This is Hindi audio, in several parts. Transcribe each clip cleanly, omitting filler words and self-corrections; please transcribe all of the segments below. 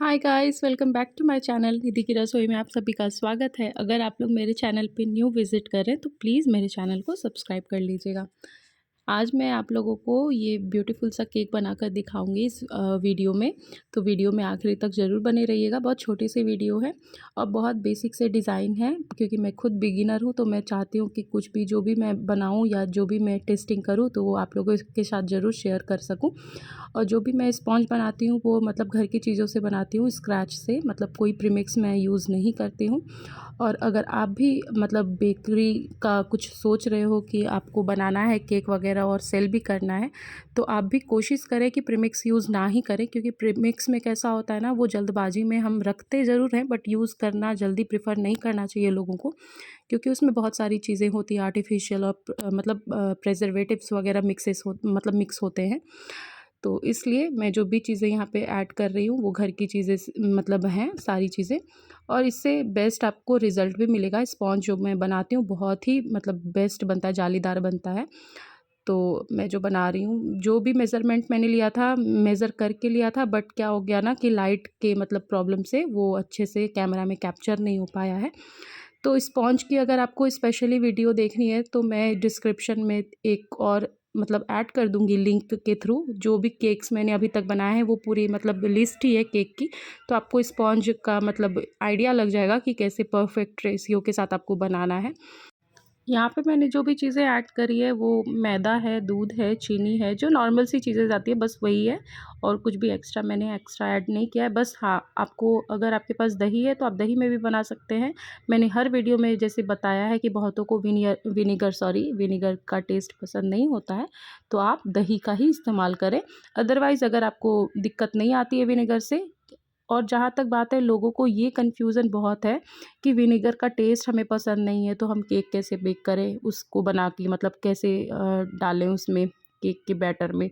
Hi guys, welcome back to my channel Nidhi की रसोई में आप सभी का स्वागत है। अगर आप लोग मेरे चैनल पे न्यू विज़िट कर रहे हैं तो प्लीज़ मेरे चैनल को सब्सक्राइब कर लीजिएगा। आज मैं आप लोगों को ये ब्यूटीफुल सा केक बनाकर दिखाऊंगी इस वीडियो में। तो वीडियो में आखिरी तक ज़रूर बने रहिएगा। बहुत छोटी सी वीडियो है और बहुत बेसिक से डिज़ाइन है, क्योंकि मैं खुद बिगिनर हूँ तो मैं चाहती हूँ कि कुछ भी जो भी मैं बनाऊँ या जो भी मैं टेस्टिंग करूँ तो वो आप लोगों के साथ ज़रूर शेयर कर सकूँ। और जो भी मैं स्पॉन्ज बनाती हूँ वो मतलब घर की चीज़ों से बनाती हूँ, स्क्रैच से, मतलब कोई प्रीमिक्स मैं यूज़ नहीं करती हूँ। और अगर आप भी मतलब बेकरी का कुछ सोच रहे हो कि आपको बनाना है केक वगैरह और सेल भी करना है, तो आप भी कोशिश करें कि प्रीमिक्स यूज़ ना ही करें, क्योंकि प्रीमिक्स में कैसा होता है ना, वो जल्दबाजी में हम रखते ज़रूर हैं बट यूज़ करना जल्दी प्रेफर नहीं करना चाहिए लोगों को, क्योंकि उसमें बहुत सारी चीज़ें होती हैं आर्टिफिशियल और मतलब प्रेजर्वेटिव्स वगैरह मतलब मिक्स होते हैं। तो इसलिए मैं जो भी चीज़ें यहाँ पे ऐड कर रही हूँ वो घर की चीज़ें मतलब हैं सारी चीज़ें, और इससे बेस्ट आपको रिज़ल्ट भी मिलेगा। स्पॉन्ज जो मैं बनाती हूँ बहुत ही मतलब बेस्ट बनता है, जालीदार बनता है। तो मैं जो बना रही हूँ, जो भी मेज़रमेंट मैंने लिया था, मेज़र करके लिया था, बट क्या हो गया ना कि लाइट के मतलब प्रॉब्लम से वो अच्छे से कैमरा में कैप्चर नहीं हो पाया है। तो स्पॉन्ज की अगर आपको स्पेशली वीडियो देखनी है तो मैं डिस्क्रिप्शन में एक और मतलब ऐड कर दूंगी लिंक के थ्रू। जो भी केक्स मैंने अभी तक बनाए हैं वो पूरी मतलब लिस्ट ही है केक की, तो आपको स्पॉन्ज का मतलब आइडिया लग जाएगा कि कैसे परफेक्ट रेशियो के साथ आपको बनाना है। यहाँ पे मैंने जो भी चीज़ें ऐड करी है वो मैदा है, दूध है, चीनी है, जो नॉर्मल सी चीज़ें जाती है बस वही है, और कुछ भी मैंने एक्स्ट्रा ऐड नहीं किया है। बस हाँ, आपको अगर आपके पास दही है तो आप दही में भी बना सकते हैं। मैंने हर वीडियो में जैसे बताया है कि बहुतों को विनीगर का टेस्ट पसंद नहीं होता है, तो आप दही का ही इस्तेमाल करें। अदरवाइज़ अगर आपको दिक्कत नहीं आती है विनेगर से, और जहाँ तक बात है, लोगों को ये कन्फ्यूज़न बहुत है कि विनेगर का टेस्ट हमें पसंद नहीं है तो हम केक कैसे बेक करें, उसको बना के मतलब कैसे डालें उसमें केक के बैटर में।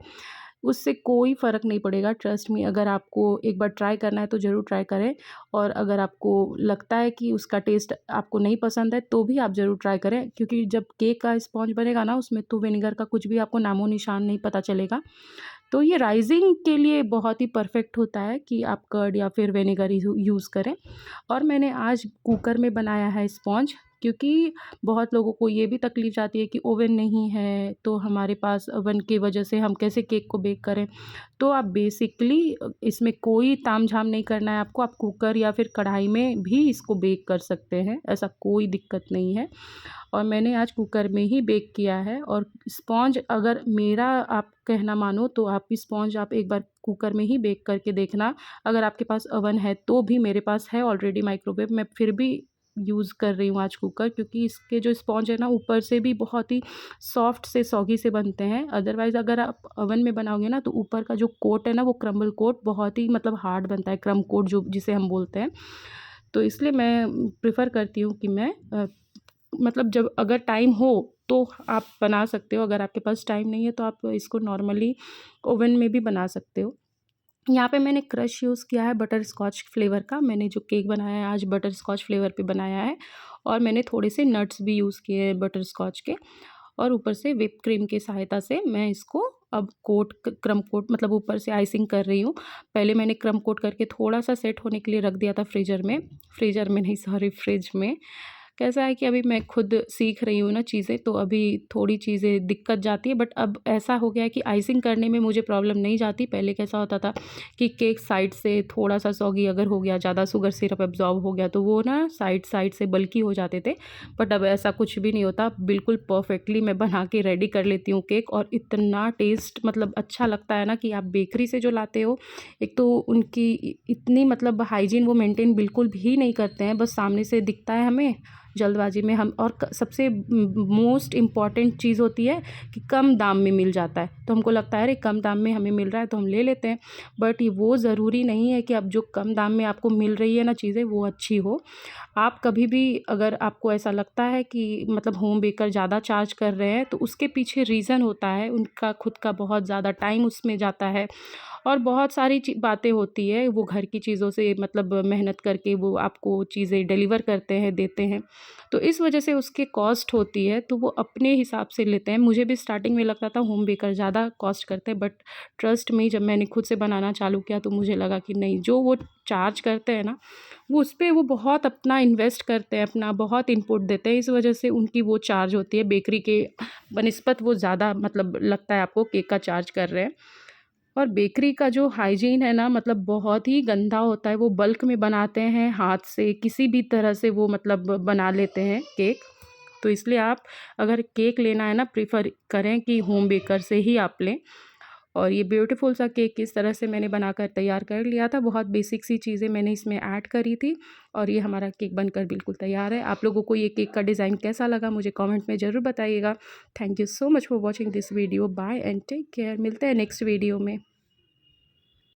उससे कोई फ़र्क नहीं पड़ेगा, ट्रस्ट मी। अगर आपको एक बार ट्राई करना है तो ज़रूर ट्राई करें, और अगर आपको लगता है कि उसका टेस्ट आपको नहीं पसंद है तो भी आप ज़रूर ट्राई करें, क्योंकि जब केक का स्पॉन्ज बनेगा ना उसमें तो विनेगर का कुछ भी आपको नामो निशान नहीं पता चलेगा। तो ये राइज़िंग के लिए बहुत ही परफेक्ट होता है कि आप कर्ड या फिर विनेगर यूज़ करें। और मैंने आज कुकर में बनाया है स्पॉन्ज, क्योंकि बहुत लोगों को ये भी तकलीफ़ आती है कि ओवन नहीं है, तो हमारे पास ओवन की वजह से हम कैसे केक को बेक करें। तो आप बेसिकली इसमें कोई तामझाम नहीं करना है आपको, आप कुकर या फिर कढ़ाई में भी इसको बेक कर सकते हैं, ऐसा कोई दिक्कत नहीं है। और मैंने आज कुकर में ही बेक किया है। और स्पॉन्ज अगर मेरा आप कहना मानो तो आप स्पॉन्ज आप एक बार कुकर में ही बेक करके देखना। अगर आपके पास ओवन है तो भी, मेरे पास है ऑलरेडी माइक्रोवेव, मैं फिर भी यूज़ कर रही हूँ आज कुकर, क्योंकि इसके जो स्पॉन्ज है ना ऊपर से भी बहुत ही सॉफ्ट से सॉगी से बनते हैं। अदरवाइज़ अगर आप ओवन में बनाओगे ना तो ऊपर का जो कोट है ना, वो क्रम्बल कोट बहुत ही मतलब हार्ड बनता है, क्रम्ब कोट जो जिसे हम बोलते हैं। तो इसलिए मैं प्रेफ़र करती हूँ कि मैं मतलब जब अगर टाइम हो तो आप बना सकते हो, अगर आपके पास टाइम नहीं है तो आप इसको नॉर्मली ओवन में भी बना सकते हो। यहाँ पे मैंने क्रश यूज़ किया है बटर स्कॉच फ्लेवर का। मैंने जो केक बनाया है आज बटर स्कॉच फ्लेवर पे बनाया है, और मैंने थोड़े से नट्स भी यूज़ किए हैं बटर स्कॉच के, और ऊपर से व्हिप क्रीम की सहायता से मैं इसको अब क्रम कोट मतलब ऊपर से आइसिंग कर रही हूँ। पहले मैंने क्रम कोट करके थोड़ा सा सेट होने के लिए रख दिया था फ्रीज़र में नहीं, सॉरी, फ्रिज में। कैसा है कि अभी मैं खुद सीख रही हूँ ना चीज़ें, तो अभी थोड़ी चीज़ें दिक्कत जाती है, बट अब ऐसा हो गया है कि आइसिंग करने में मुझे प्रॉब्लम नहीं जाती। पहले कैसा होता था कि केक साइड से थोड़ा सा सॉगी अगर हो गया, ज़्यादा शुगर सिरप एब्जॉर्ब हो गया तो वो ना साइड साइड से बल्की हो जाते थे, बट अब ऐसा कुछ भी नहीं होता। बिल्कुल परफेक्टली मैं बना के रेडी कर लेती हूँ केक, और इतना टेस्ट मतलब अच्छा लगता है ना कि आप बेकरी से जो लाते हो, एक तो उनकी इतनी मतलब हाइजीन वो मेंटेन बिल्कुल भी नहीं करते हैं, बस सामने से दिखता है हमें जल्दबाजी में हम, और सबसे मोस्ट इम्पॉर्टेंट चीज़ होती है कि कम दाम में मिल जाता है, तो हमको लगता है अरे कम दाम में हमें मिल रहा है तो हम ले लेते हैं। बट ये वो ज़रूरी नहीं है कि अब जो कम दाम में आपको मिल रही है ना चीज़ें वो अच्छी हो। आप कभी भी अगर आपको ऐसा लगता है कि मतलब होम बेकर ज़्यादा चार्ज कर रहे हैं, तो उसके पीछे रीज़न होता है, उनका खुद का बहुत ज़्यादा टाइम उसमें जाता है, और बहुत सारी बातें होती है, वो घर की चीज़ों से मतलब मेहनत करके वो आपको चीज़ें डिलीवर करते हैं, देते हैं, तो इस वजह से उसकी कॉस्ट होती है, तो वो अपने हिसाब से लेते हैं। मुझे भी स्टार्टिंग में लगता था होम बेकर ज़्यादा कॉस्ट करते हैं, बट ट्रस्ट मी जब मैंने खुद से बनाना चालू किया तो मुझे लगा कि नहीं, जो वो चार्ज करते हैं ना, वो उस पे वो बहुत अपना इन्वेस्ट करते हैं, अपना बहुत इनपुट देते हैं, इस वजह से उनकी वो चार्ज होती है बेकरी के बनिस्बत, वो ज़्यादा मतलब लगता है आपको केक का चार्ज कर रहे हैं। और बेकरी का जो हाइजीन है ना, मतलब बहुत ही गंदा होता है। वो बल्क में बनाते हैं, हाथ से किसी भी तरह से वो मतलब बना लेते हैं केक। तो इसलिए आप अगर केक लेना है ना, प्रेफर करें कि होम बेकर से ही आप लें। और ये ब्यूटीफुल सा केक किस तरह से मैंने बनाकर तैयार कर लिया था, बहुत बेसिक सी चीज़ें मैंने इसमें ऐड करी थी, और ये हमारा केक बनकर बिल्कुल तैयार है। आप लोगों को ये केक का डिज़ाइन कैसा लगा मुझे कमेंट में ज़रूर बताइएगा। Thank you so much for watching this video. Bye and take care. मिलते हैं नेक्स्ट वीडियो में।